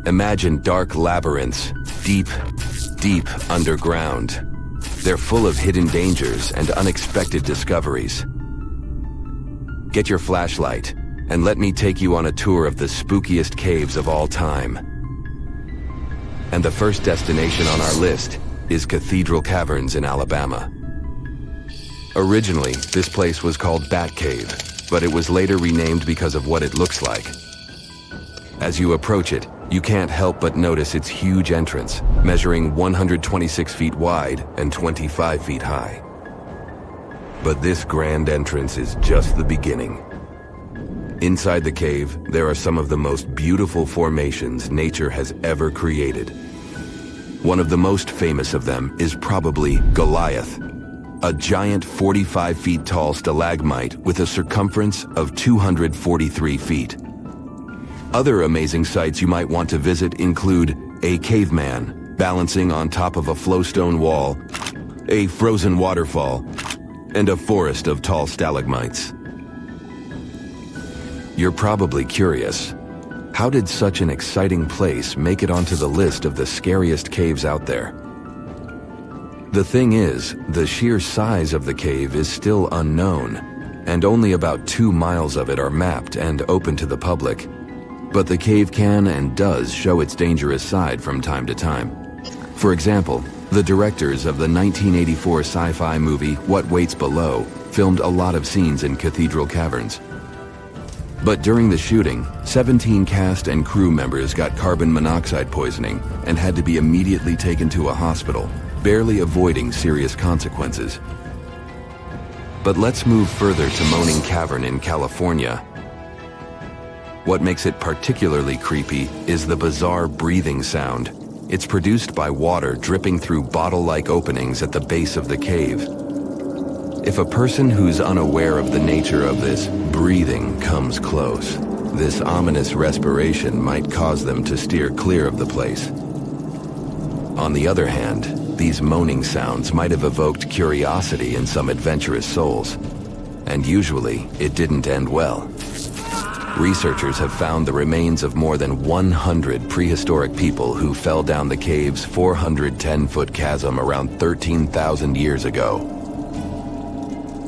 Imagine dark labyrinths, deep, deep underground. They're full of hidden dangers and unexpected discoveries. Get your flashlight, and let me take you on a tour of the spookiest caves of all time. And the first destination on our list is Cathedral Caverns in Alabama. Originally, this place was called Bat Cave, but it was later renamed because of what it looks like. As you approach it, you can't help but notice its huge entrance, measuring 126 feet wide and 25 feet high. But this grand entrance is just the beginning. Inside the cave, there are some of the most beautiful formations nature has ever created. One of the most famous of them is probably Goliath, a giant 45 feet tall stalagmite with a circumference of 243 feet. Other amazing sights you might want to visit include a caveman balancing on top of a flowstone wall, a frozen waterfall, and a forest of tall stalagmites. You're probably curious, how did such an exciting place make it onto the list of the scariest caves out there? The thing is, the sheer size of the cave is still unknown, and only about 2 miles of it are mapped and open to the public. But the cave can and does show its dangerous side from time to time. For example, the directors of the 1984 sci-fi movie What Waits Below filmed a lot of scenes in Cathedral Caverns. But during the shooting, 17 cast and crew members got carbon monoxide poisoning and had to be immediately taken to a hospital, barely avoiding serious consequences. But let's move further to Moaning Cavern in California. What makes it particularly creepy is the bizarre breathing sound. It's produced by water dripping through bottle-like openings at the base of the cave. If a person who's unaware of the nature of this breathing comes close, this ominous respiration might cause them to steer clear of the place. On the other hand, these moaning sounds might have evoked curiosity in some adventurous souls, and usually it didn't end well. Researchers have found the remains of more than 100 prehistoric people who fell down the cave's 410-foot chasm around 13,000 years ago.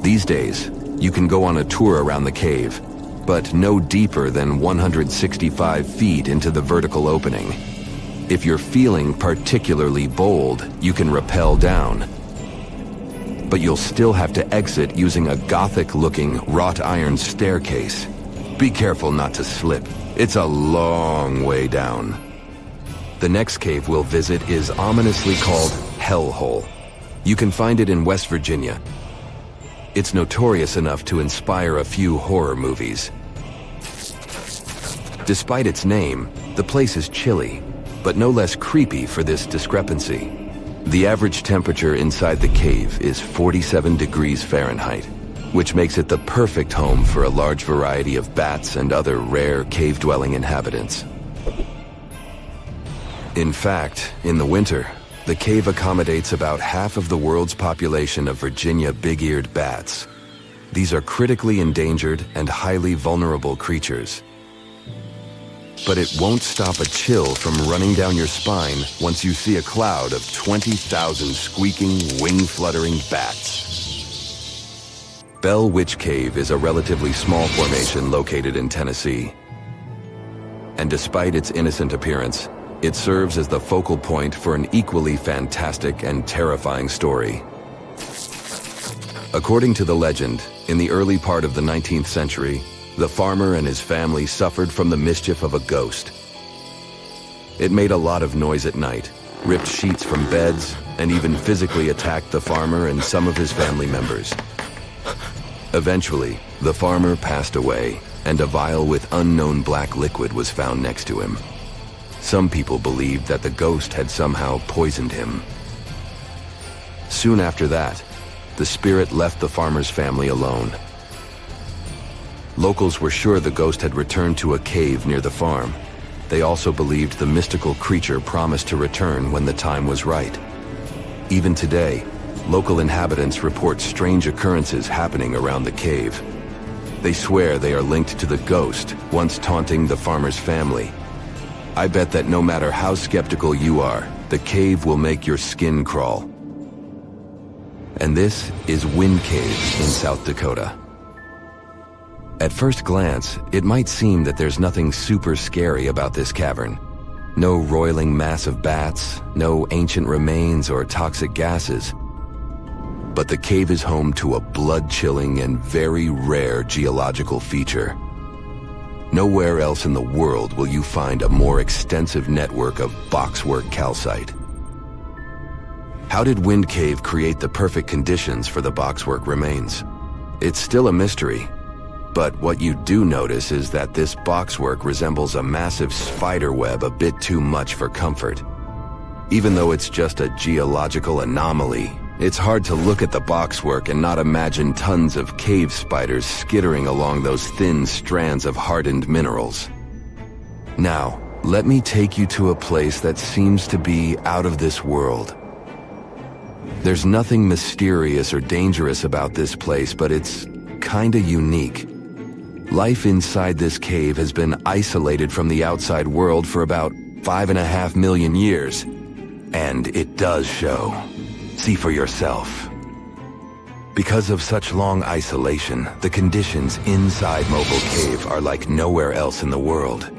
These days, you can go on a tour around the cave, but no deeper than 165 feet into the vertical opening. If you're feeling particularly bold, you can rappel down. But you'll still have to exit using a Gothic-looking wrought iron staircase. Be careful not to slip. It's a long way down. The next cave we'll visit is ominously called Hellhole. You can find it in West Virginia. It's notorious enough to inspire a few horror movies. Despite its name, the place is chilly, but no less creepy for this discrepancy. The average temperature inside the cave is 47 degrees Fahrenheit, which makes it the perfect home for a large variety of bats and other rare cave-dwelling inhabitants. In fact, in the winter, the cave accommodates about half of the world's population of Virginia big-eared bats. These are critically endangered and highly vulnerable creatures. But it won't stop a chill from running down your spine once you see a cloud of 20,000 squeaking, wing-fluttering bats. Bell Witch Cave is a relatively small formation located in Tennessee. And despite its innocent appearance, it serves as the focal point for an equally fantastic and terrifying story. According to the legend, in the early part of the 19th century, the farmer and his family suffered from the mischief of a ghost. It made a lot of noise at night, ripped sheets from beds, and even physically attacked the farmer and some of his family members. Eventually, the farmer passed away, and a vial with unknown black liquid was found next to him. Some people believed that the ghost had somehow poisoned him. Soon after that, the spirit left the farmer's family alone. Locals were sure the ghost had returned to a cave near the farm. They also believed the mystical creature promised to return when the time was right. Even today, local inhabitants report strange occurrences happening around the cave. They swear they are linked to the ghost once taunting the farmer's family. I bet that no matter how skeptical you are, the cave will make your skin crawl. And this is Wind Cave in South Dakota. At first glance, it might seem that there's nothing super scary about this cavern. No roiling mass of bats, no ancient remains or toxic gases. But the cave is home to a blood-chilling and very rare geological feature. Nowhere else in the world will you find a more extensive network of boxwork calcite. How did Wind Cave create the perfect conditions for the boxwork remains? It's still a mystery. But what you do notice is that this boxwork resembles a massive spider web a bit too much for comfort. Even though it's just a geological anomaly, it's hard to look at the boxwork and not imagine tons of cave spiders skittering along those thin strands of hardened minerals. Now, let me take you to a place that seems to be out of this world. There's nothing mysterious or dangerous about this place, but it's kinda unique. Life inside this cave has been isolated from the outside world for about 5.5 million years. And it does show. See for yourself. Because of such long isolation, the conditions inside Mobile Cave are like nowhere else in the world.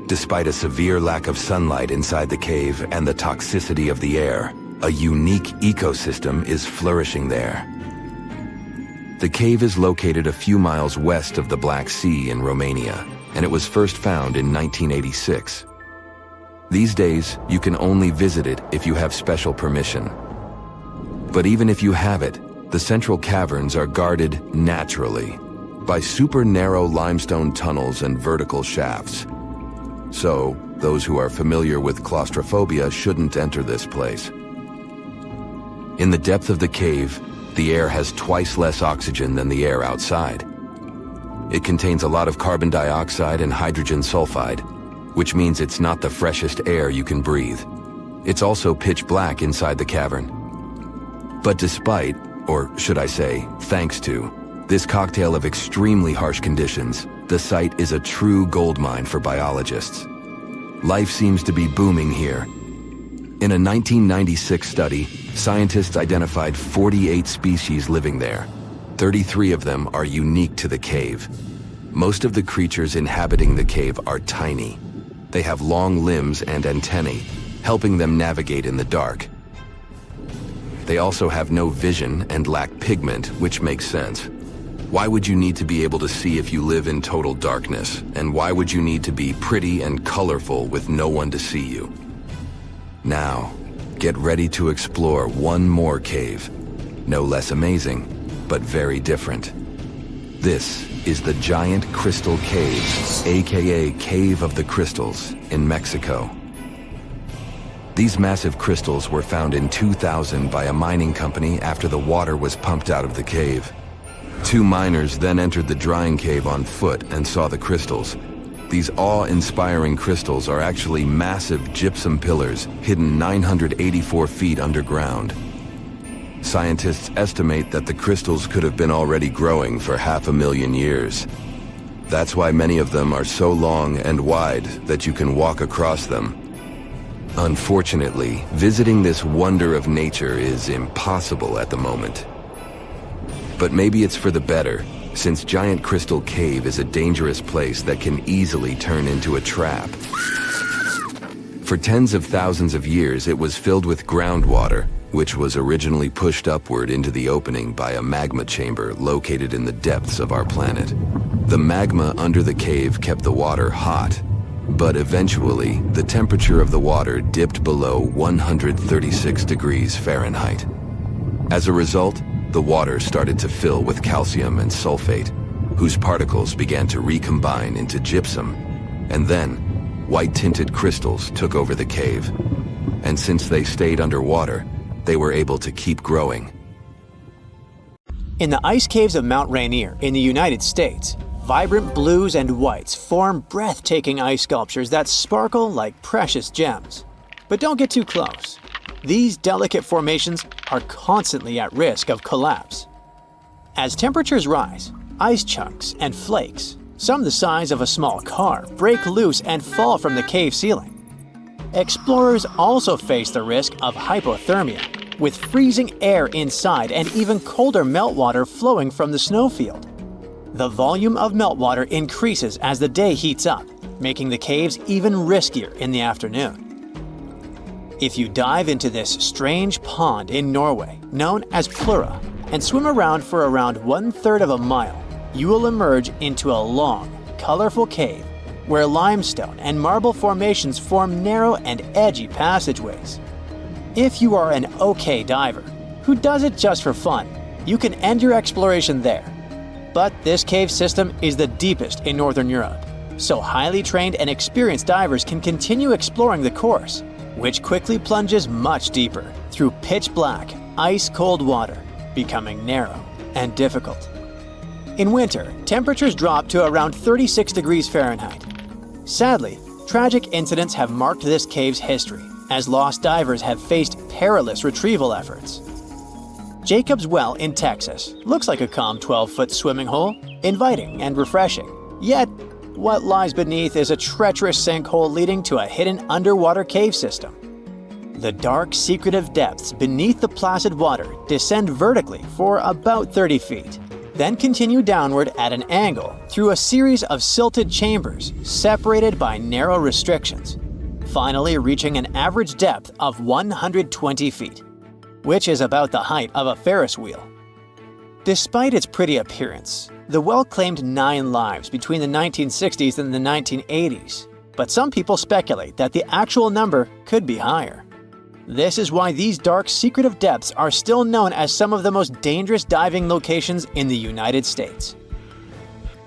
Despite a severe lack of sunlight inside the cave and the toxicity of the air, a unique ecosystem is flourishing there. The cave is located a few miles west of the Black Sea in Romania, and it was first found in 1986. These days, you can only visit it if you have special permission. But even if you have it, the central caverns are guarded naturally by super narrow limestone tunnels and vertical shafts. So, those who are familiar with claustrophobia shouldn't enter this place. In the depth of the cave, the air has twice less oxygen than the air outside. It contains a lot of carbon dioxide and hydrogen sulfide, which means it's not the freshest air you can breathe. It's also pitch black inside the cavern. But despite, or should I say, thanks to, this cocktail of extremely harsh conditions, the site is a true goldmine for biologists. Life seems to be booming here. In a 1996 study, scientists identified 48 species living there. 33 of them are unique to the cave. Most of the creatures inhabiting the cave are tiny. They have long limbs and antennae, helping them navigate in the dark. They also have no vision and lack pigment, which makes sense. Why would you need to be able to see if you live in total darkness? And why would you need to be pretty and colorful with no one to see you? Now, get ready to explore one more cave. No less amazing, but very different. This is the Giant Crystal Cave, aka Cave of the Crystals, in Mexico. These massive crystals were found in 2000 by a mining company after the water was pumped out of the cave. 2 miners then entered the drying cave on foot and saw the crystals. These awe-inspiring crystals are actually massive gypsum pillars hidden 984 feet underground. Scientists estimate that the crystals could have been already growing for 500,000 years. That's why many of them are so long and wide that you can walk across them. Unfortunately, visiting this wonder of nature is impossible at the moment. But maybe it's for the better, since Giant Crystal Cave is a dangerous place that can easily turn into a trap. For tens of thousands of years, it was filled with groundwater, which was originally pushed upward into the opening by a magma chamber located in the depths of our planet. The magma under the cave kept the water hot, but eventually, the temperature of the water dipped below 136 degrees Fahrenheit. As a result, the water started to fill with calcium and sulfate, whose particles began to recombine into gypsum, and then white-tinted crystals took over the cave. And since they stayed underwater, they were able to keep growing. In the ice caves of Mount Rainier in the United States, vibrant blues and whites form breathtaking ice sculptures that sparkle like precious gems. But don't get too close. These delicate formations are constantly at risk of collapse. As temperatures rise, ice chunks and flakes, some the size of a small car, break loose and fall from the cave ceiling. Explorers also face the risk of hypothermia, with freezing air inside and even colder meltwater flowing from the snowfield. The volume of meltwater increases as the day heats up, making the caves even riskier in the afternoon. If you dive into this strange pond in Norway, known as Plura, and swim around for around 1/3 of a mile, you will emerge into a long, colorful cave where limestone and marble formations form narrow and edgy passageways. If you are an okay diver, who does it just for fun, you can end your exploration there. But this cave system is the deepest in Northern Europe, so highly trained and experienced divers can continue exploring the course, which quickly plunges much deeper through pitch-black, ice-cold water, becoming narrow and difficult. In winter, temperatures drop to around 36 degrees Fahrenheit. Sadly, tragic incidents have marked this cave's history, as lost divers have faced perilous retrieval efforts. Jacob's Well in Texas looks like a calm 12-foot swimming hole, inviting and refreshing. Yet, what lies beneath is a treacherous sinkhole leading to a hidden underwater cave system. The dark, secretive depths beneath the placid water descend vertically for about 30 feet, then continue downward at an angle through a series of silted chambers separated by narrow restrictions, finally reaching an average depth of 120 feet, which is about the height of a Ferris wheel. Despite its pretty appearance, the well claimed 9 lives between the 1960s and the 1980s, but some people speculate that the actual number could be higher. This is why these dark, secretive depths are still known as some of the most dangerous diving locations in the United States.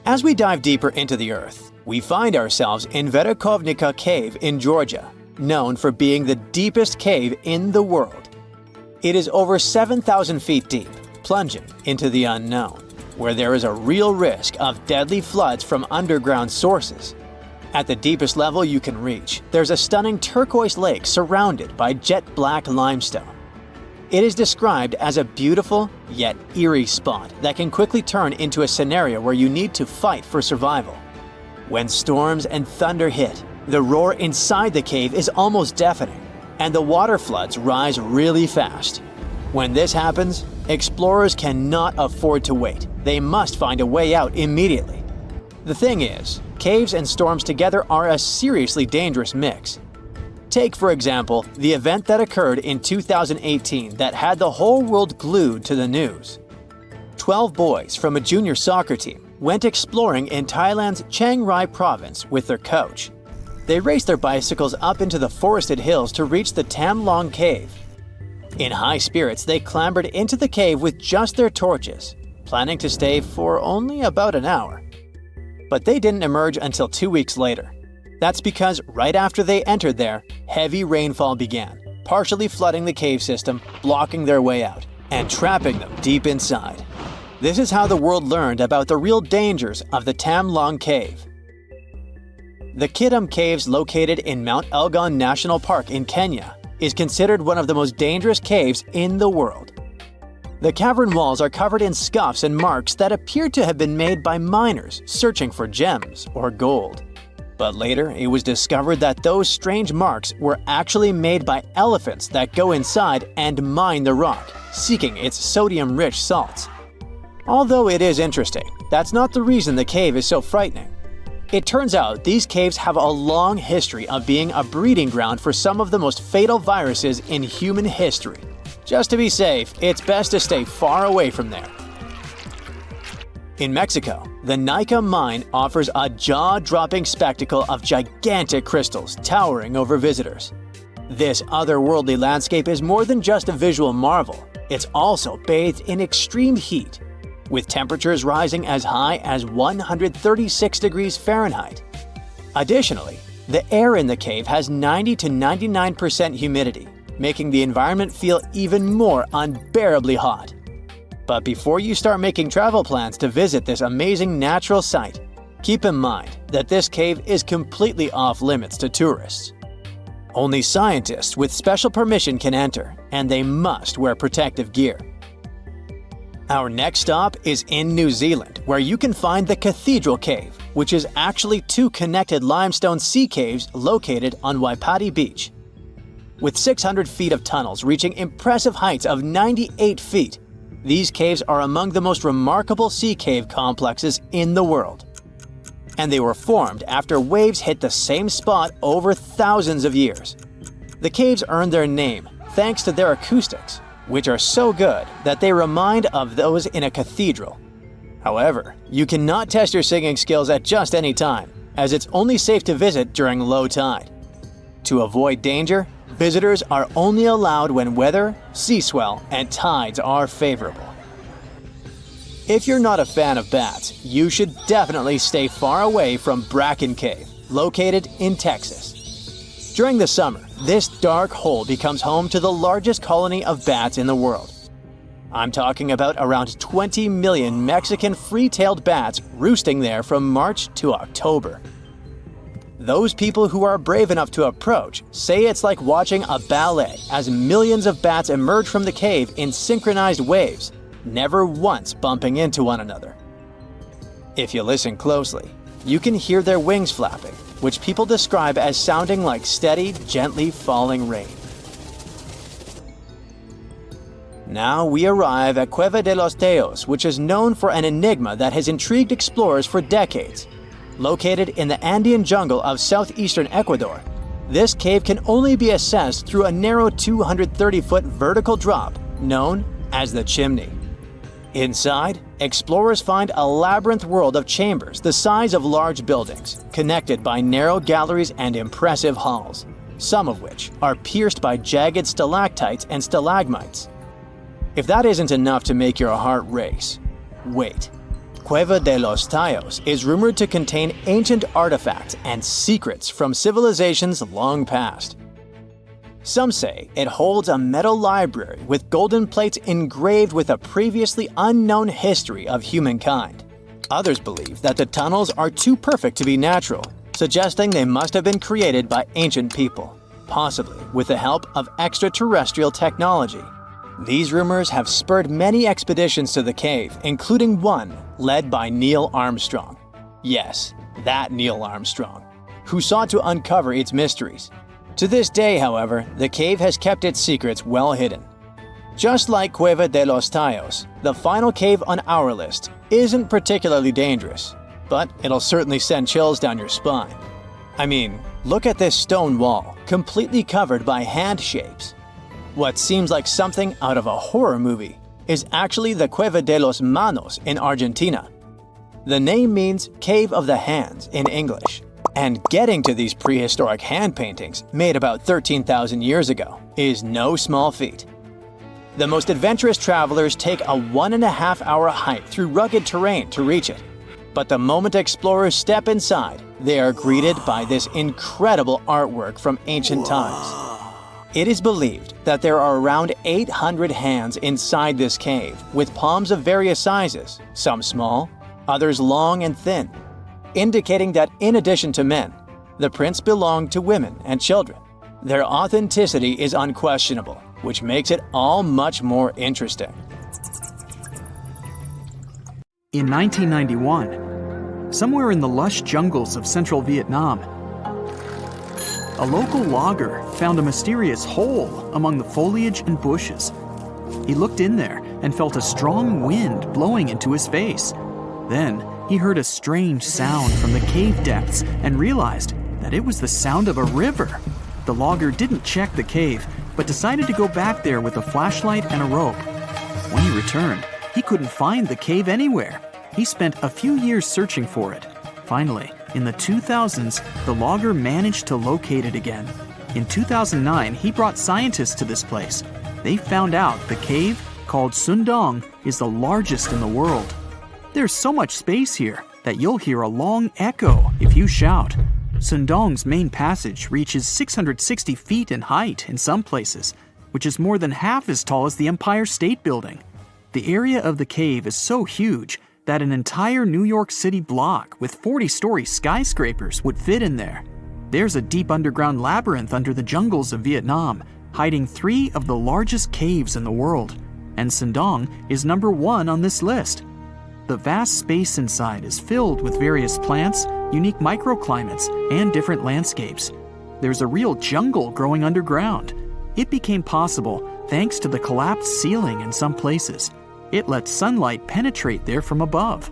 As we dive deeper into the earth, we find ourselves in Verkhovnica Cave in Georgia, known for being the deepest cave in the world. It is over 7,000 feet deep, plunging into the unknown, where there is a real risk of deadly floods from underground sources. At the deepest level you can reach, there's a stunning turquoise lake surrounded by jet-black limestone. It is described as a beautiful yet eerie spot that can quickly turn into a scenario where you need to fight for survival. When storms and thunder hit, the roar inside the cave is almost deafening, and the water floods rise really fast. When this happens, explorers cannot afford to wait. They must find a way out immediately. The thing is, caves and storms together are a seriously dangerous mix. Take, for example, the event that occurred in 2018 that had the whole world glued to the news. 12 boys from a junior soccer team went exploring in Thailand's Chiang Rai province with their coach. They raced their bicycles up into the forested hills to reach the Tam Long Cave. In high spirits, they clambered into the cave with just their torches, planning to stay for only about an hour. But they didn't emerge until 2 weeks later. That's because right after they entered there, heavy rainfall began, partially flooding the cave system, blocking their way out, and trapping them deep inside. This is how the world learned about the real dangers of the Tam Long Cave. The Kidam Caves, located in Mount Elgon National Park in Kenya, is considered one of the most dangerous caves in the world. The cavern walls are covered in scuffs and marks that appear to have been made by miners searching for gems or gold. But later, it was discovered that those strange marks were actually made by elephants that go inside and mine the rock, seeking its sodium-rich salts. Although it is interesting, that's not the reason the cave is so frightening. It turns out these caves have a long history of being a breeding ground for some of the most fatal viruses in human history. Just to be safe, it's best to stay far away from there. In Mexico, the Nika mine offers a jaw-dropping spectacle of gigantic crystals towering over visitors. This otherworldly landscape is more than just a visual marvel. It's also bathed in extreme heat, with temperatures rising as high as 136 degrees Fahrenheit. Additionally, the air in the cave has 90 to 99% humidity, making the environment feel even more unbearably hot. But before you start making travel plans to visit this amazing natural site, keep in mind that this cave is completely off limits to tourists. Only scientists with special permission can enter, and they must wear protective gear. Our next stop is in New Zealand, where you can find the Cathedral Cave, which is actually two connected limestone sea caves located on Waipati Beach. With 600 feet of tunnels reaching impressive heights of 98 feet, these caves are among the most remarkable sea cave complexes in the world. And they were formed after waves hit the same spot over thousands of years. The caves earned their name thanks to their acoustics, which are so good that they remind of those in a cathedral. However, you cannot test your singing skills at just any time, as it's only safe to visit during low tide. To avoid danger, visitors are only allowed when weather, sea swell, and tides are favorable. If you're not a fan of bats, you should definitely stay far away from Bracken Cave, located in Texas. During the summer, this dark hole becomes home to the largest colony of bats in the world. I'm talking about around 20 million Mexican free-tailed bats roosting there from March to October. Those people who are brave enough to approach say it's like watching a ballet as millions of bats emerge from the cave in synchronized waves, never once bumping into one another. If you listen closely, you can hear their wings flapping, which people describe as sounding like steady, gently falling rain. Now we arrive at Cueva de los Teos, which is known for an enigma that has intrigued explorers for decades. Located in the Andean jungle of southeastern Ecuador, this cave can only be accessed through a narrow 230-foot vertical drop known as the chimney. Inside, explorers find a labyrinth world of chambers the size of large buildings, connected by narrow galleries and impressive halls, some of which are pierced by jagged stalactites and stalagmites. If that isn't enough to make your heart race, wait. Cueva de los Teos is rumored to contain ancient artifacts and secrets from civilizations long past. Some say it holds a metal library with golden plates engraved with a previously unknown history of humankind. Others believe that the tunnels are too perfect to be natural, suggesting they must have been created by ancient people, possibly with the help of extraterrestrial technology. These rumors have spurred many expeditions to the cave, including one led by Neil Armstrong. Yes, that Neil Armstrong, who sought to uncover its mysteries. To this day, however, the cave has kept its secrets well hidden. Just like Cueva de los Teos, the final cave on our list isn't particularly dangerous, but it'll certainly send chills down your spine. I mean, look at this stone wall, completely covered by hand shapes. What seems like something out of a horror movie is actually the Cueva de los Manos in Argentina. The name means Cave of the Hands in English, and getting to these prehistoric hand paintings, made about 13,000 years ago, is no small feat. The most adventurous travelers take a 1.5-hour hike through rugged terrain to reach it. But the moment explorers step inside, they are greeted by this incredible artwork from ancient times. It is believed that there are around 800 hands inside this cave, with palms of various sizes, some small, others long and thin, indicating that in addition to men, the prints belong to women and children. Their authenticity is unquestionable, which makes it all much more interesting. In 1991, somewhere in the lush jungles of central Vietnam, a local logger found a mysterious hole among the foliage and bushes. He looked in there and felt a strong wind blowing into his face. Then he heard a strange sound from the cave depths and realized that it was the sound of a river. The logger didn't check the cave, but decided to go back there with a flashlight and a rope. When he returned, he couldn't find the cave anywhere. He spent a few years searching for it. Finally, in the 2000s, the logger managed to locate it again. In 2009, he brought scientists to this place. They found out the cave, called Sundong, is the largest in the world. There's so much space here that you'll hear a long echo if you shout. Sundong's main passage reaches 660 feet in height in some places, which is more than half as tall as the Empire State Building. The area of the cave is so huge that an entire New York City block with 40-story skyscrapers would fit in there. There's a deep underground labyrinth under the jungles of Vietnam, hiding 3 of the largest caves in the world. and Sindong is number 1 on this list. The vast space inside is filled with various plants, unique microclimates, and different landscapes. There's a real jungle growing underground. It became possible thanks to the collapsed ceiling in some places. It lets sunlight penetrate there from above.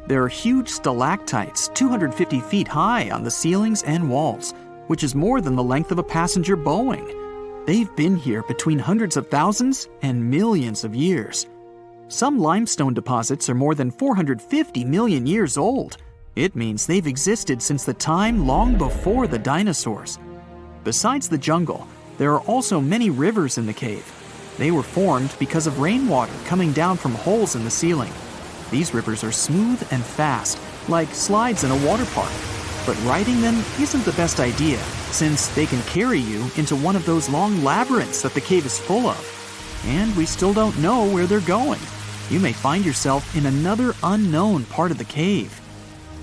There are huge stalactites 250 feet high on the ceilings and walls, which is more than the length of a passenger Boeing. They've been here between hundreds of thousands and millions of years. Some limestone deposits are more than 450 million years old. It means they've existed since the time long before the dinosaurs. Besides the jungle, there are also many rivers in the cave. They were formed because of rainwater coming down from holes in the ceiling. These rivers are smooth and fast, like slides in a water park. But riding them isn't the best idea, since they can carry you into one of those long labyrinths that the cave is full of. And we still don't know where they're going. You may find yourself in another unknown part of the cave.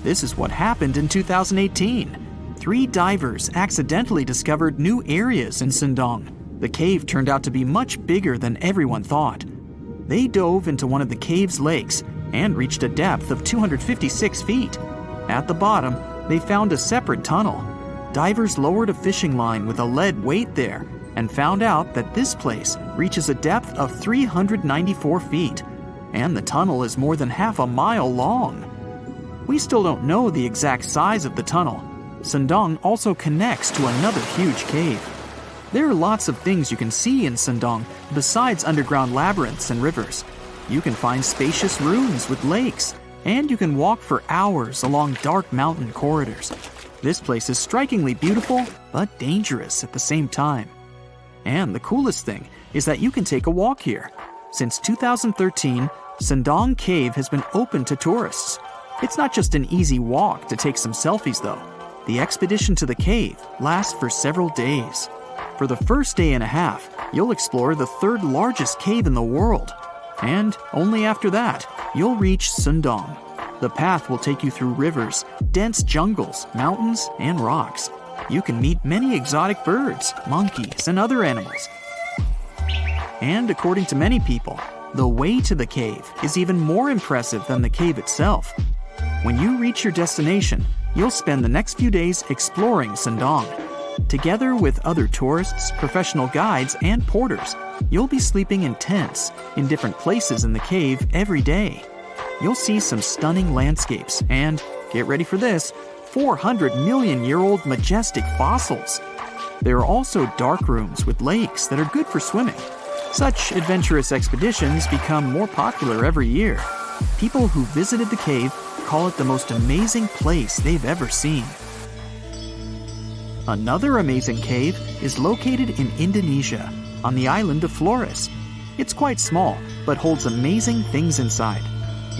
This is what happened in 2018. 3 divers accidentally discovered new areas in Sindong. The cave turned out to be much bigger than everyone thought. They dove into one of the cave's lakes and reached a depth of 256 feet. At the bottom, they found a separate tunnel. Divers lowered a fishing line with a lead weight there and found out that this place reaches a depth of 394 feet, and the tunnel is more than half a mile long. We still don't know the exact size of the tunnel. Sindong also connects to another huge cave. There are lots of things you can see in Sindong besides underground labyrinths and rivers. You can find spacious rooms with lakes, and you can walk for hours along dark mountain corridors. This place is strikingly beautiful, but dangerous at the same time. And the coolest thing is that you can take a walk here. Since 2013, Sindong Cave has been open to tourists. It's not just an easy walk to take some selfies, though. The expedition to the cave lasts for several days. For the first day and a half, you'll explore the 3rd largest cave in the world. And only after that, you'll reach Sindong. The path will take you through rivers, dense jungles, mountains, and rocks. You can meet many exotic birds, monkeys, and other animals. And according to many people, the way to the cave is even more impressive than the cave itself. When you reach your destination, you'll spend the next few days exploring Sindong. Together with other tourists, professional guides, and porters, you'll be sleeping in tents in different places in the cave every day. You'll see some stunning landscapes and, get ready for this, 400-million-year-old majestic fossils. There are also dark rooms with lakes that are good for swimming. Such adventurous expeditions become more popular every year. People who visited the cave call it the most amazing place they've ever seen. Another amazing cave is located in Indonesia, on the island of Flores. It's quite small, but holds amazing things inside.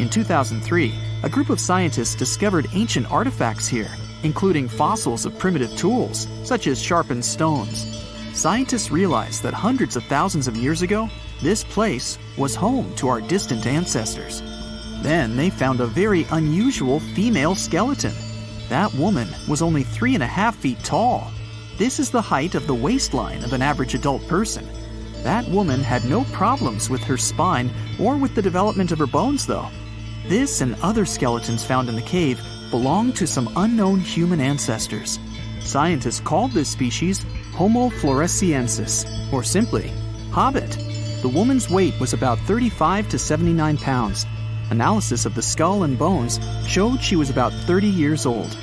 In 2003, a group of scientists discovered ancient artifacts here, including fossils of primitive tools, such as sharpened stones. Scientists realized that hundreds of thousands of years ago, this place was home to our distant ancestors. Then they found a very unusual female skeleton. That woman was only 3.5 feet tall. This is the height of the waistline of an average adult person. That woman had no problems with her spine or with the development of her bones, though. This and other skeletons found in the cave belong to some unknown human ancestors. Scientists called this species Homo floresiensis, or simply, Hobbit. The woman's weight was about 35 to 79 pounds. Analysis of the skull and bones showed she was about 30 years old.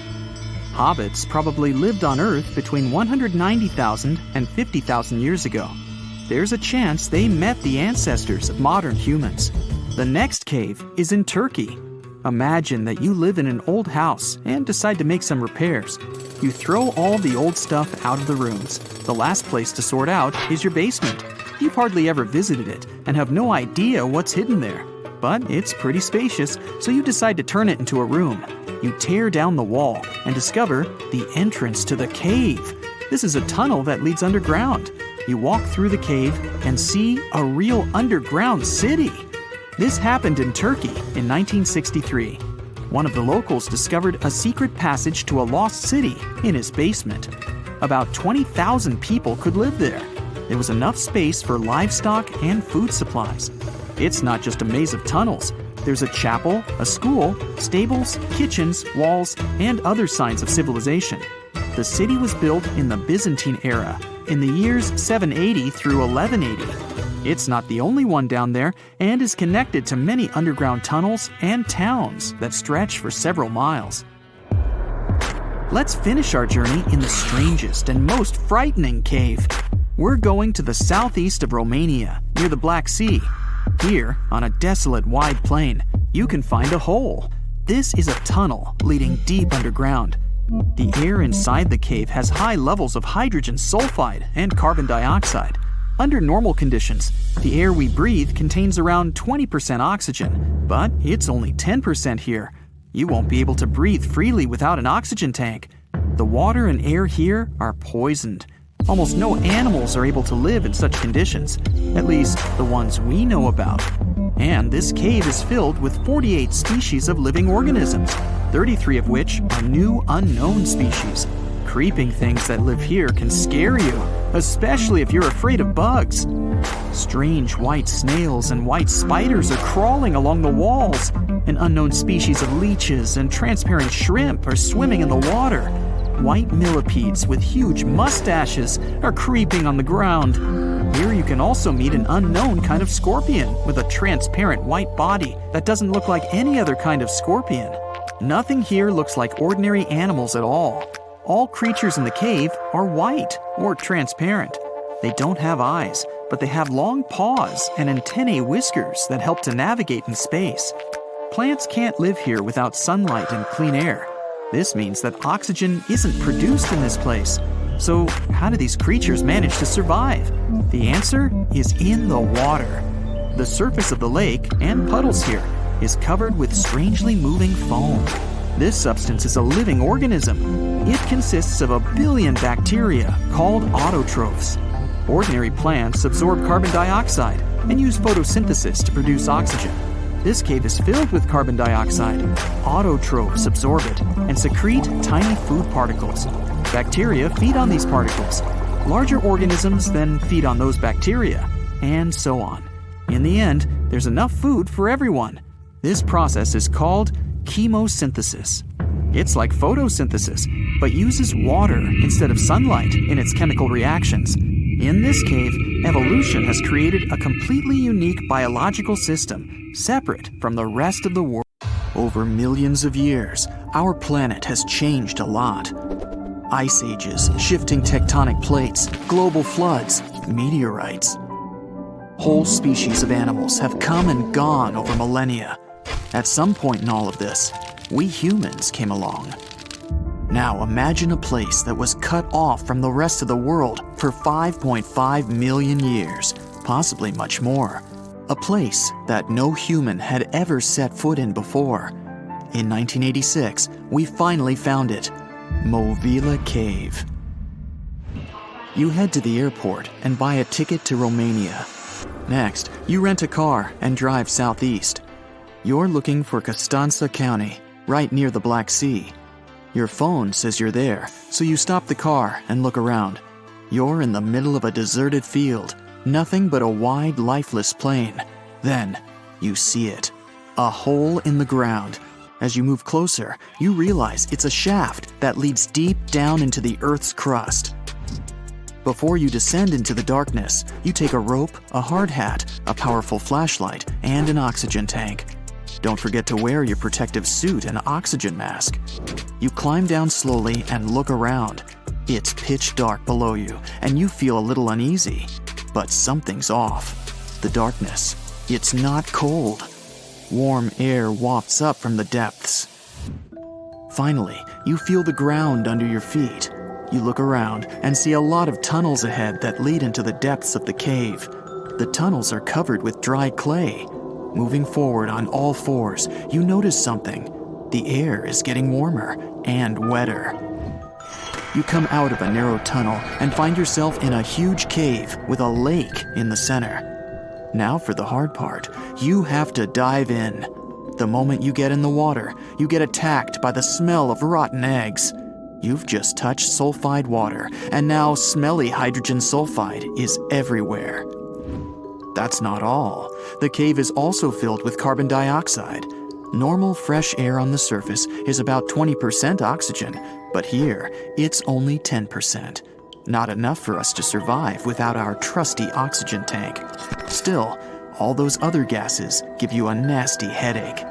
Hobbits probably lived on Earth between 190,000 and 50,000 years ago. There's a chance they met the ancestors of modern humans. The next cave is in Turkey. Imagine that you live in an old house and decide to make some repairs. You throw all the old stuff out of the rooms. The last place to sort out is your basement. You've hardly ever visited it and have no idea what's hidden there. But it's pretty spacious, so you decide to turn it into a room. You tear down the wall and discover the entrance to the cave. This is a tunnel that leads underground. You walk through the cave and see a real underground city. This happened in Turkey in 1963. One of the locals discovered a secret passage to a lost city in his basement. About 20,000 people could live there. There was enough space for livestock and food supplies. It's not just a maze of tunnels. There's a chapel, a school, stables, kitchens, walls, and other signs of civilization. The city was built in the Byzantine era, in the years 780 through 1180. It's not the only one down there and is connected to many underground tunnels and towns that stretch for several miles. Let's finish our journey in the strangest and most frightening cave. We're going to the southeast of Romania, near the Black Sea. Here, on a desolate wide plain, you can find a hole. This is a tunnel leading deep underground. The air inside the cave has high levels of hydrogen sulfide and carbon dioxide. Under normal conditions, the air we breathe contains around 20% oxygen, but it's only 10% here. You won't be able to breathe freely without an oxygen tank. The water and air here are poisoned. Almost no animals are able to live in such conditions, at least the ones we know about. And this cave is filled with 48 species of living organisms, 33 of which are new unknown species. Creeping things that live here can scare you, especially if you're afraid of bugs. Strange white snails and white spiders are crawling along the walls. An unknown species of leeches and transparent shrimp are swimming in the water. White millipedes with huge mustaches are creeping on the ground. Here you can also meet an unknown kind of scorpion with a transparent white body that doesn't look like any other kind of scorpion. Nothing here looks like ordinary animals at all. All creatures in the cave are white or transparent. They don't have eyes, but they have long paws and antennae whiskers that help to navigate in space. Plants can't live here without sunlight and clean air. This means that oxygen isn't produced in this place. So how do these creatures manage to survive? The answer is in the water. The surface of the lake and puddles here is covered with strangely moving foam. This substance is a living organism. It consists of 1 billion bacteria called autotrophs. Ordinary plants absorb carbon dioxide and use photosynthesis to produce oxygen. This cave is filled with carbon dioxide. Autotrophs absorb it and secrete tiny food particles. Bacteria feed on these particles. Larger organisms then feed on those bacteria, and so on. In the end, there's enough food for everyone. This process is called chemosynthesis. It's like photosynthesis, but uses water instead of sunlight in its chemical reactions. In this cave, evolution has created a completely unique biological system, separate from the rest of the world. Over millions of years, our planet has changed a lot. Ice ages, shifting tectonic plates, global floods, meteorites. Whole species of animals have come and gone over millennia. At some point in all of this, we humans came along. Now imagine a place that was cut off from the rest of the world for 5.5 million years, possibly much more. A place that no human had ever set foot in before. In 1986, we finally found it, Movila Cave. You head to the airport and buy a ticket to Romania. Next, you rent a car and drive southeast. You're looking for Constanța County, right near the Black Sea. Your phone says you're there, so you stop the car and look around. You're in the middle of a deserted field, nothing but a wide, lifeless plain. Then, you see it. A hole in the ground. As you move closer, you realize it's a shaft that leads deep down into the Earth's crust. Before you descend into the darkness, you take a rope, a hard hat, a powerful flashlight, and an oxygen tank. Don't forget to wear your protective suit and oxygen mask. You climb down slowly and look around. It's pitch dark below you, and you feel a little uneasy. But something's off. The darkness. It's not cold. Warm air wafts up from the depths. Finally, you feel the ground under your feet. You look around and see a lot of tunnels ahead that lead into the depths of the cave. The tunnels are covered with dry clay. Moving forward on all fours, you notice something. The air is getting warmer and wetter. You come out of a narrow tunnel and find yourself in a huge cave with a lake in the center. Now for the hard part, you have to dive in. The moment you get in the water, you get attacked by the smell of rotten eggs. You've just touched sulfide water, and now smelly hydrogen sulfide is everywhere. That's not all. The cave is also filled with carbon dioxide. Normal fresh air on the surface is about 20% oxygen, but here it's only 10%. Not enough for us to survive without our trusty oxygen tank. Still, all those other gases give you a nasty headache.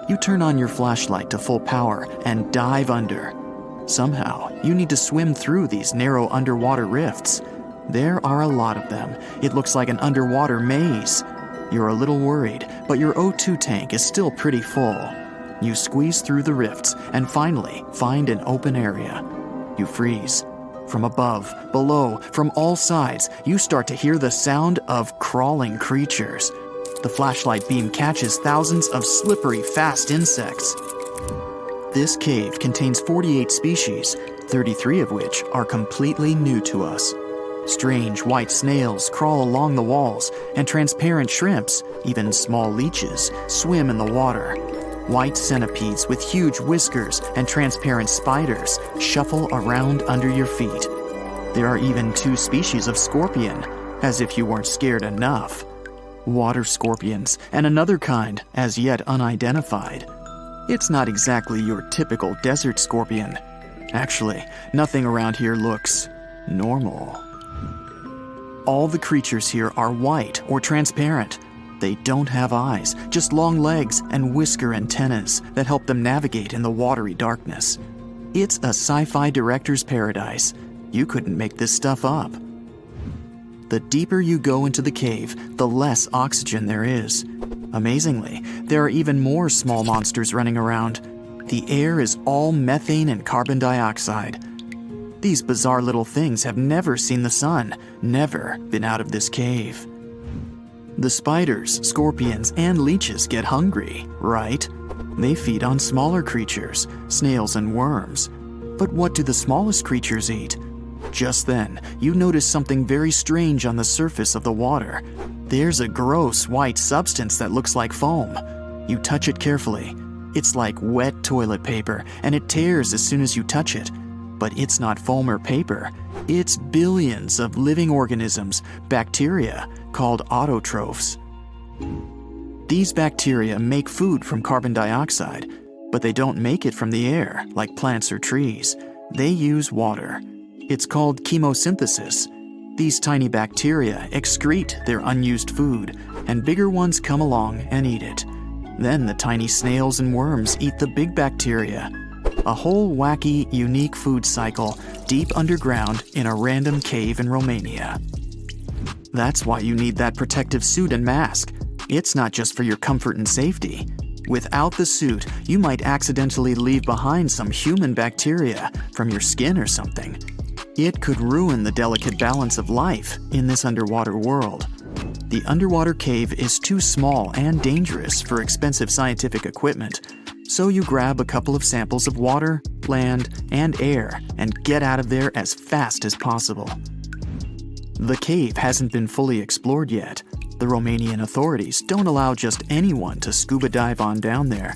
You turn on your flashlight to full power and dive under. Somehow, you need to swim through these narrow underwater rifts. There are a lot of them. It looks like an underwater maze. You're a little worried, but your O2 tank is still pretty full. You squeeze through the rifts and finally find an open area. You freeze. From above, below, from all sides, you start to hear the sound of crawling creatures. The flashlight beam catches thousands of slippery, fast insects. This cave contains 48 species, 33 of which are completely new to us. Strange white snails crawl along the walls, and transparent shrimps, even small leeches, swim in the water. White centipedes with huge whiskers and transparent spiders shuffle around under your feet. There are even 2 species of scorpion, as if you weren't scared enough. Water scorpions and another kind, as yet unidentified. It's not exactly your typical desert scorpion. Actually, nothing around here looks normal. All the creatures here are white or transparent. They don't have eyes, just long legs and whisker antennas that help them navigate in the watery darkness. It's a sci-fi director's paradise. You couldn't make this stuff up. The deeper you go into the cave, the less oxygen there is. Amazingly, there are even more small monsters running around. The air is all methane and carbon dioxide. These bizarre little things have never seen the sun, never been out of this cave. The spiders, scorpions, and leeches get hungry, right? They feed on smaller creatures, snails and worms. But what do the smallest creatures eat? Just then, you notice something very strange on the surface of the water. There's a gross white substance that looks like foam. You touch it carefully. It's like wet toilet paper, and it tears as soon as you touch it. But it's not foam or paper. It's billions of living organisms, bacteria, called autotrophs. These bacteria make food from carbon dioxide, but they don't make it from the air like plants or trees. They use water. It's called chemosynthesis. These tiny bacteria excrete their unused food, and bigger ones come along and eat it. Then the tiny snails and worms eat the big bacteria. A whole wacky, unique food cycle deep underground in a random cave in Romania. That's why you need that protective suit and mask. It's not just for your comfort and safety. Without the suit, you might accidentally leave behind some human bacteria from your skin or something. It could ruin the delicate balance of life in this underwater world. The underwater cave is too small and dangerous for expensive scientific equipment, so you grab a couple of samples of water, land, and air and get out of there as fast as possible. The cave hasn't been fully explored yet. The Romanian authorities don't allow just anyone to scuba dive on down there.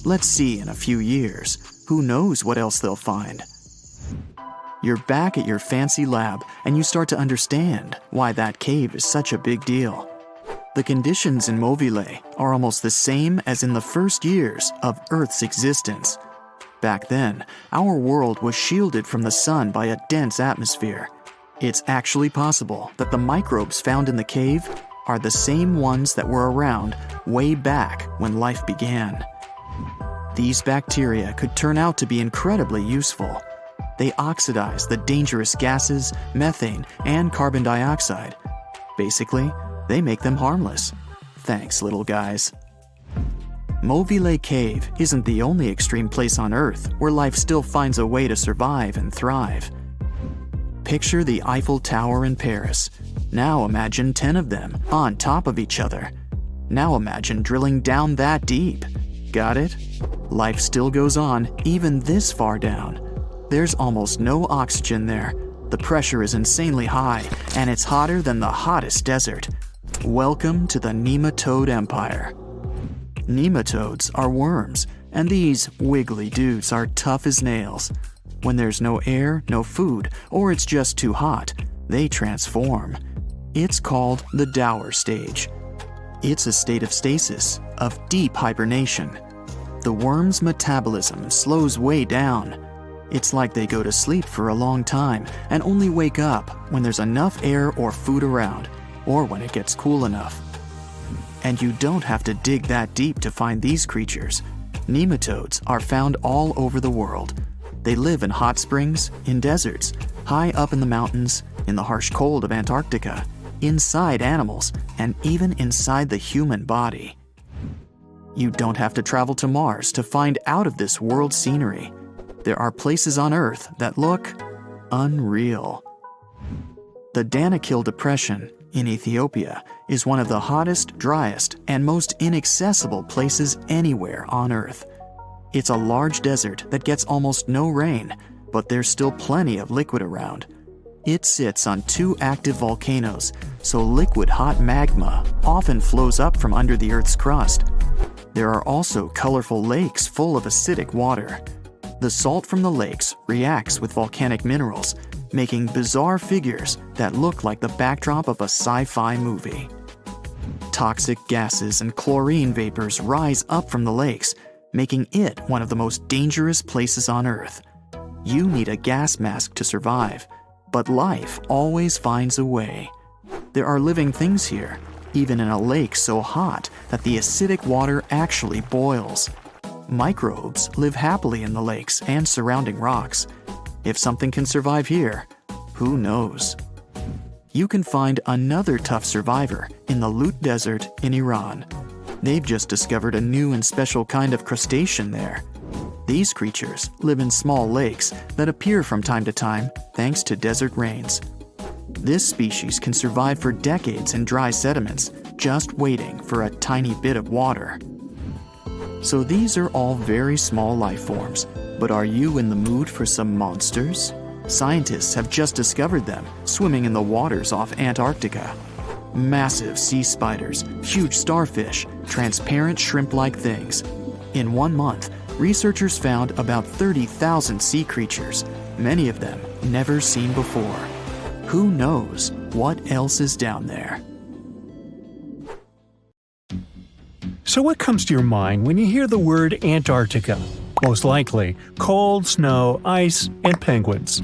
Let's see in a few years. Who knows what else they'll find? You're back at your fancy lab, and you start to understand why that cave is such a big deal. The conditions in Mobile are almost the same as in the first years of Earth's existence. Back then, our world was shielded from the sun by a dense atmosphere. It's actually possible that the microbes found in the cave are the same ones that were around way back when life began. These bacteria could turn out to be incredibly useful. They oxidize the dangerous gases, methane, and carbon dioxide. Basically, they make them harmless. Thanks, little guys. Mobile Cave isn't the only extreme place on Earth where life still finds a way to survive and thrive. Picture the Eiffel Tower in Paris. Now imagine 10 of them on top of each other. Now imagine drilling down that deep. Got it? Life still goes on, even this far down. There's almost no oxygen there. The pressure is insanely high, and it's hotter than the hottest desert. Welcome to the nematode empire. Nematodes are worms, and these wiggly dudes are tough as nails. When there's no air, no food, or it's just too hot, they transform. It's called the Dower stage. It's a state of stasis, of deep hibernation. The worm's metabolism slows way down. It's like they go to sleep for a long time and only wake up when there's enough air or food around, or when it gets cool enough. And you don't have to dig that deep to find these creatures. Nematodes are found all over the world. They live in hot springs, in deserts, high up in the mountains, in the harsh cold of Antarctica, inside animals, and even inside the human body. You don't have to travel to Mars to find out of this world scenery. There are places on Earth that look unreal. The Danakil Depression in Ethiopia is one of the hottest, driest, and most inaccessible places anywhere on Earth. It's a large desert that gets almost no rain, but there's still plenty of liquid around. It sits on 2 active volcanoes, so liquid hot magma often flows up from under the Earth's crust. There are also colorful lakes full of acidic water. The salt from the lakes reacts with volcanic minerals, making bizarre figures that look like the backdrop of a sci-fi movie. Toxic gases and chlorine vapors rise up from the lakes, making it one of the most dangerous places on Earth. You need a gas mask to survive, but life always finds a way. There are living things here, even in a lake so hot that the acidic water actually boils. Microbes live happily in the lakes and surrounding rocks. If something can survive here, who knows? You can find another tough survivor in the Lut Desert in Iran. They've just discovered a new and special kind of crustacean there. These creatures live in small lakes that appear from time to time thanks to desert rains. This species can survive for decades in dry sediments, just waiting for a tiny bit of water. So these are all very small life forms, but are you in the mood for some monsters? Scientists have just discovered them swimming in the waters off Antarctica. Massive sea spiders, huge starfish, transparent shrimp-like things. In 1 month, researchers found about 30,000 sea creatures, many of them never seen before. Who knows what else is down there? So what comes to your mind when you hear the word Antarctica? Most likely, cold, snow, ice, and penguins.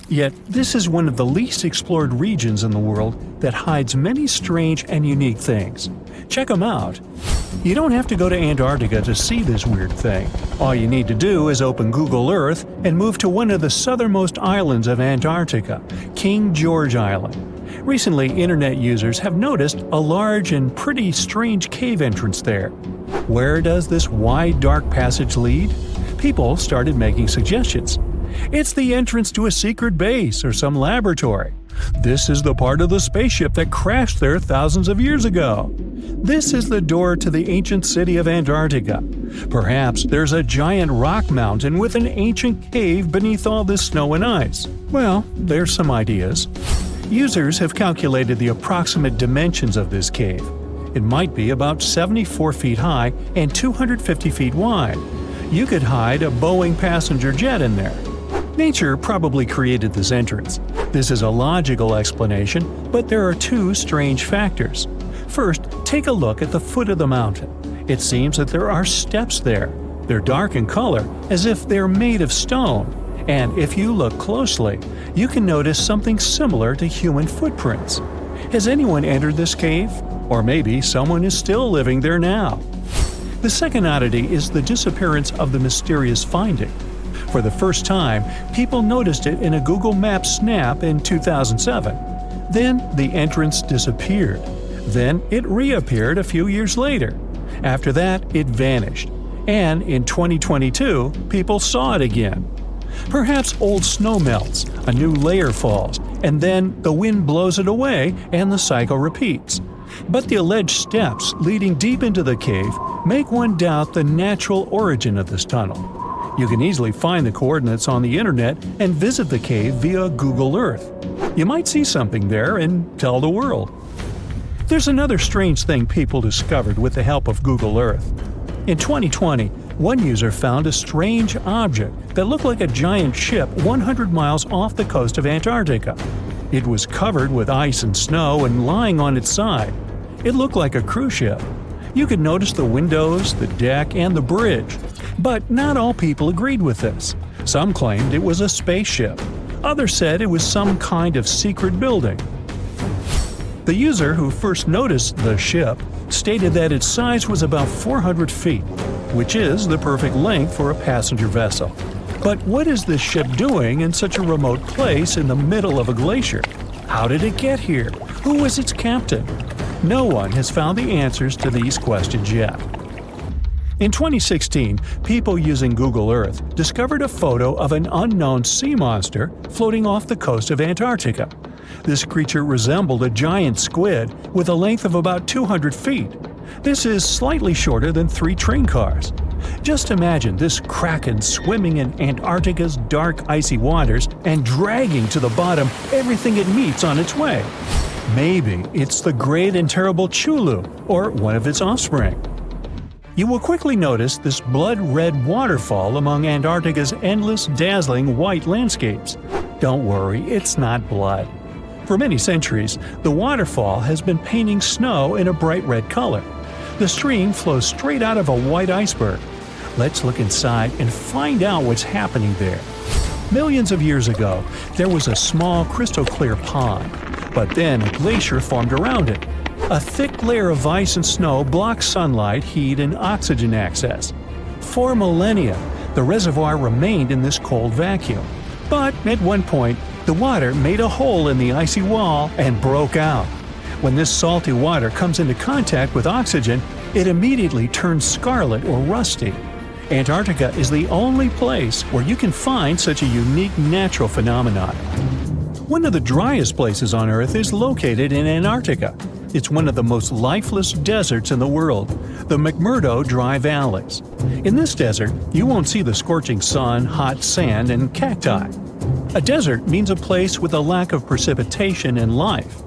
Yet, this is one of the least explored regions in the world that hides many strange and unique things. Check them out. You don't have to go to Antarctica to see this weird thing. All you need to do is open Google Earth and move to one of the southernmost islands of Antarctica, King George Island. Recently, internet users have noticed a large and pretty strange cave entrance there. Where does this wide, dark passage lead? People started making suggestions. It's the entrance to a secret base or some laboratory. This is the part of the spaceship that crashed there thousands of years ago. This is the door to the ancient city of Antarctica. Perhaps there's a giant rock mountain with an ancient cave beneath all this snow and ice. Well, there's some ideas. Users have calculated the approximate dimensions of this cave. It might be about 74 feet high and 250 feet wide. You could hide a Boeing passenger jet in there. Nature probably created this entrance. This is a logical explanation, but there are 2 strange factors. First, take a look at the foot of the mountain. It seems that there are steps there. They're dark in color, as if they're made of stone. And if you look closely, you can notice something similar to human footprints. Has anyone entered this cave? Or maybe someone is still living there now. The second oddity is the disappearance of the mysterious finding. For the first time, people noticed it in a Google Maps snap in 2007. Then the entrance disappeared. Then it reappeared a few years later. After that, it vanished. And in 2022, people saw it again. Perhaps old snow melts, a new layer falls, and then the wind blows it away and the cycle repeats. But the alleged steps leading deep into the cave make one doubt the natural origin of this tunnel. You can easily find the coordinates on the internet and visit the cave via Google Earth. You might see something there and tell the world. There's another strange thing people discovered with the help of Google Earth. In 2020, one user found a strange object that looked like a giant ship 100 miles off the coast of Antarctica. It was covered with ice and snow and lying on its side. It looked like a cruise ship. You could notice the windows, the deck, and the bridge. But not all people agreed with this. Some claimed it was a spaceship. Others said it was some kind of secret building. The user who first noticed the ship stated that its size was about 400 feet, which is the perfect length for a passenger vessel. But what is this ship doing in such a remote place in the middle of a glacier? How did it get here? Who was its captain? No one has found the answers to these questions yet. In 2016, people using Google Earth discovered a photo of an unknown sea monster floating off the coast of Antarctica. This creature resembled a giant squid with a length of about 200 feet. This is slightly shorter than 3 train cars. Just imagine this kraken swimming in Antarctica's dark, icy waters and dragging to the bottom everything it meets on its way. Maybe it's the great and terrible Chulu, or one of its offspring. You will quickly notice this blood-red waterfall among Antarctica's endless, dazzling white landscapes. Don't worry, it's not blood. For many centuries, the waterfall has been painting snow in a bright red color. The stream flows straight out of a white iceberg. Let's look inside and find out what's happening there. Millions of years ago, there was a small crystal-clear pond, but then a glacier formed around it. A thick layer of ice and snow blocks sunlight, heat, and oxygen access. For millennia, the reservoir remained in this cold vacuum. But at one point, the water made a hole in the icy wall and broke out. When this salty water comes into contact with oxygen, it immediately turns scarlet or rusty. Antarctica is the only place where you can find such a unique natural phenomenon. One of the driest places on Earth is located in Antarctica. It's one of the most lifeless deserts in the world, the McMurdo Dry Valleys. In this desert, you won't see the scorching sun, hot sand, and cacti. A desert means a place with a lack of precipitation and life.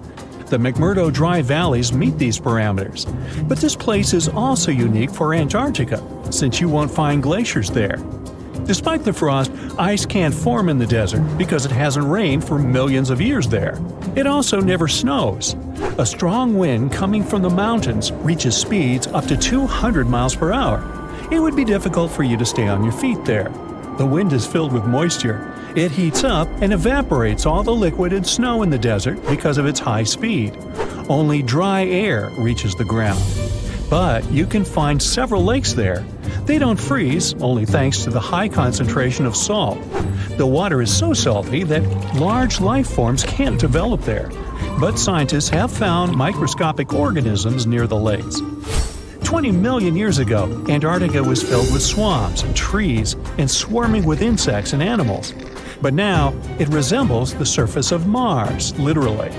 The McMurdo Dry Valleys meet these parameters. But this place is also unique for Antarctica, since you won't find glaciers there. Despite the frost, ice can't form in the desert because it hasn't rained for millions of years there. It also never snows. A strong wind coming from the mountains reaches speeds up to 200 miles per hour. It would be difficult for you to stay on your feet there. The wind is filled with moisture. It heats up and evaporates all the liquid and snow in the desert because of its high speed. Only dry air reaches the ground. But you can find several lakes there. They don't freeze, only thanks to the high concentration of salt. The water is so salty that large life forms can't develop there. But scientists have found microscopic organisms near the lakes. 20 million years ago, Antarctica was filled with swamps and trees and swarming with insects and animals. But now, it resembles the surface of Mars, literally.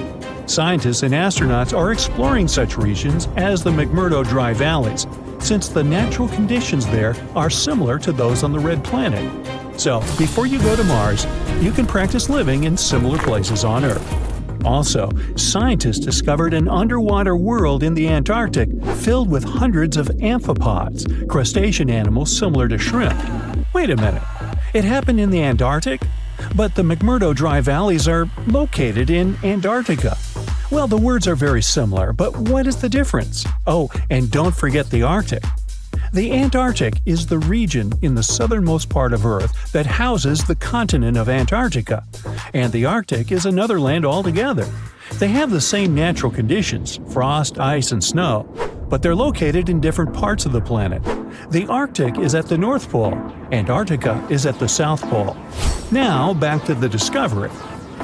Scientists and astronauts are exploring such regions as the McMurdo Dry Valleys, since the natural conditions there are similar to those on the Red Planet. So, before you go to Mars, you can practice living in similar places on Earth. Also, scientists discovered an underwater world in the Antarctic filled with hundreds of amphipods, crustacean animals similar to shrimp. Wait a minute, it happened in the Antarctic? But the McMurdo Dry Valleys are located in Antarctica. Well, the words are very similar, but what is the difference? Oh, and don't forget the Arctic. The Antarctic is the region in the southernmost part of Earth that houses the continent of Antarctica, and the Arctic is another land altogether. They have the same natural conditions, frost, ice, and snow, but they're located in different parts of the planet. The Arctic is at the North Pole, Antarctica is at the South Pole. Now, back to the discovery.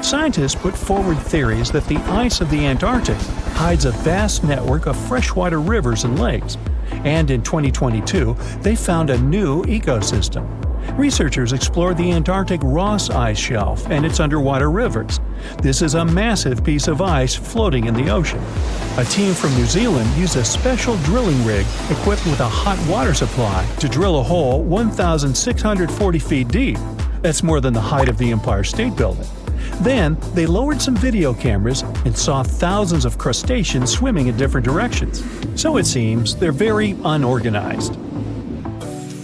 Scientists put forward theories that the ice of the Antarctic hides a vast network of freshwater rivers and lakes. And in 2022, they found a new ecosystem. Researchers explored the Antarctic Ross Ice Shelf and its underwater rivers. This is a massive piece of ice floating in the ocean. A team from New Zealand used a special drilling rig equipped with a hot water supply to drill a hole 1,640 feet deep. That's more than the height of the Empire State Building. Then, they lowered some video cameras and saw thousands of crustaceans swimming in different directions. So it seems they're very unorganized.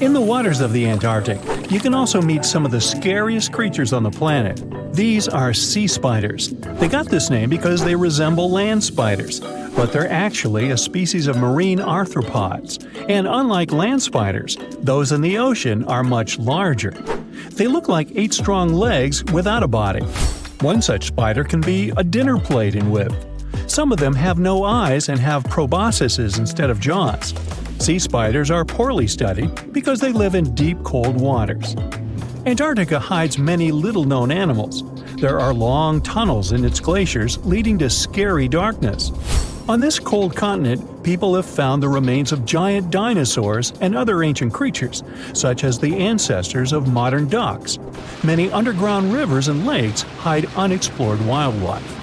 In the waters of the Antarctic, you can also meet some of the scariest creatures on the planet. These are sea spiders. They got this name because they resemble land spiders, but they're actually a species of marine arthropods. And unlike land spiders, those in the ocean are much larger. They look like 8 strong legs without a body. One such spider can be a dinner plate in width. Some of them have no eyes and have proboscises instead of jaws. Sea spiders are poorly studied because they live in deep, cold waters. Antarctica hides many little-known animals. There are long tunnels in its glaciers leading to scary darkness. On this cold continent, people have found the remains of giant dinosaurs and other ancient creatures, such as the ancestors of modern ducks. Many underground rivers and lakes hide unexplored wildlife.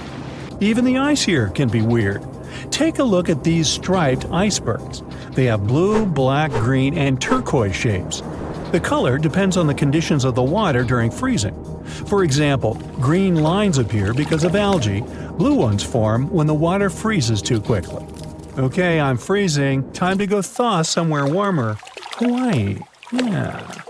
Even the ice here can be weird. Take a look at these striped icebergs. They have blue, black, green, and turquoise shapes. The color depends on the conditions of the water during freezing. For example, green lines appear because of algae. Blue ones form when the water freezes too quickly. Okay, I'm freezing. Time to go thaw somewhere warmer. Hawaii. Yeah.